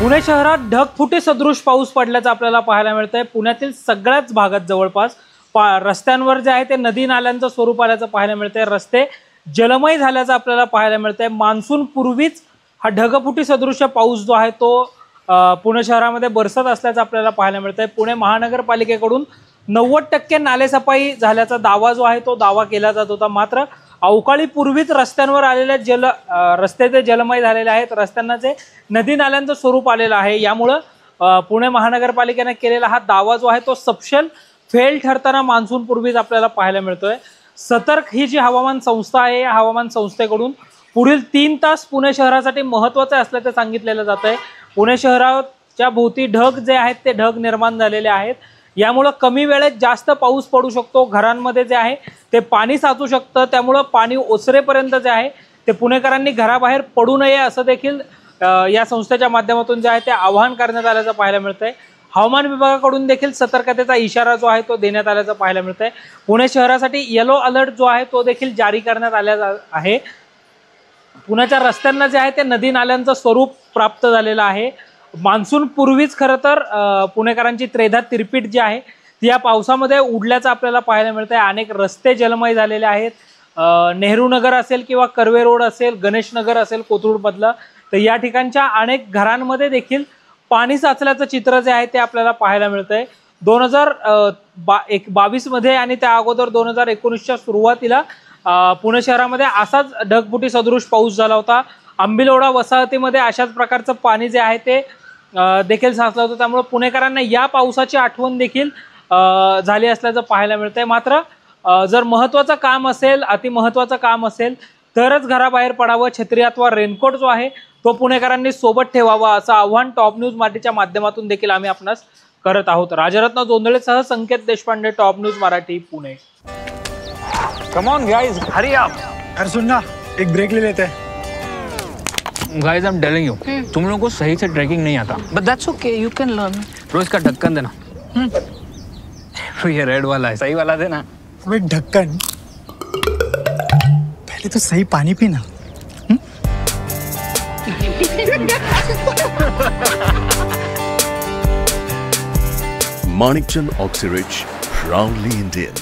पुणे शहरात ढगफुटी सदृश पाऊस पडल्याचं आपल्याला पाहायला मिळतंय। पुण्यातील सगळ्याच भागात जवळपास रस्त्यांवर जे आहे ते नदी नाल्यांचं स्वरूप आल्याचं पाहायला मिळतंय। रस्ते जलमय झाल्याचं आपल्याला पाहायला मिळतंय। मान्सून पूर्वीच हा ढगफुटी सदृश पाऊस जो आहे तो पुणे शहरामध्ये बरसत असल्याचं आपल्याला पाहायला मिळतंय। पुणे महानगरपालिकेकडून 90% नालेसफाई झाल्याचा दावा जो आहे तो दावा केला जात होता। मात्र अवकाळी पूर्वीच रस्त्यांवर आलेल्या रस्ते जलमय झालेले आहेत। रस्त्यांना जे नदी नाल्यांचं स्वरूप आलेलं आहे। यामुळे पुणे महानगरपालिकेने केलेला हा दावा जो आहे तो सपशेल फेल ठरताना मान्सून पूर्वीच आपल्याला पाहायला मिळतोय। सतर्क ही जी हवामान संस्था आहे या हवामान संस्थेकडून पुढील 3 तास पुणे शहरासाठी महत्त्वाचे असल्याचे सांगितलेलं जात आहे। पुणे शहराच्या भोवती ढग जे आहेत ते ढग निर्माण झालेले आहेत। यामुळे कमी वेळेत जास्त पाऊस पडू शकतो। घरांमध्ये जे आहे ते पाणी साचू शकतं। त्यामुळे पाणी ओसरेपर्यंत जे आहे ते पुणेकरांनी घराबाहेर पडू नये असं देखील या संस्थेच्या माध्यमातून जे आहे ते आवाहन करण्यात आल्याचं पाहायला मिळतंय। हवामान विभागाकडून देखील सतर्कतेचा इशारा जो आहे तो देण्यात आल्याचं पाहायला मिळतंय। पुणे शहरासाठी येलो अलर्ट जो आहे तो देखील जारी करण्यात आला आहे। पुण्याच्या रस्त्यांना जे आहे ते नदी नाल्यांचं स्वरूप प्राप्त झालेलं आहे। मान्सून पूर्वीच खरं तर पुणेकरांची त्रेधा तिरपीट जी आहे ती या पावसामध्ये उडल्याचं आपल्याला पाहायला मिळतंय। अनेक रस्ते जलमय झालेले आहेत। नेहरू नगर असेल किंवा कर्वे रोड असेल, गणेश नगर असेल कोथरूडमधलं, तर या ठिकाणच्या अनेक घरांमध्ये देखील पाणी साचल्याचं चित्र जे आहे ते आपल्याला पाहायला मिळतंय। 2022 मध्ये आणि त्या अगोदर 2019च्या सुरुवातीला पुणे शहरामध्ये असाच ढगफुटी सदृश पाऊस झाला होता। आंबिलोडा वसाहतीमध्ये अशाच प्रकारचं पाणी जे आहे ते देखील साचलं होतं। त्यामुळे पुणेकरांना या पावसाची आठवण देखील झाली असल्याचं पाहायला मिळतंय। मात्र जर महत्त्वाचं काम असेल, अतिमहत्त्वाचं काम असेल तरच घराबाहेर पडावं। छत्री अथवा रेनकोट जो आहे तो पुणेकरांनी सोबत ठेवावा असं आव्हान टॉप न्यूज मराठीच्या माध्यमातून देखील आम्ही आपणास करत आहोत। राजरत्न जोंधळेसह Sanket Deshpande, top news Marathi, Pune. Come on guys, hurry up. यार सुन ना, एक ब्रेक ले लेते हैं। Guys I am telling you, तुम लोगों को सही से ट्रैकिंग नहीं आता। But that's okay, you can learn. रोज का ढक्कन देना। ये रेड वाला है, सही वाला देना। अबे ढक्कन, पहले तो सही पानी पीना। Manikchand Oxyrich, proudly Indian.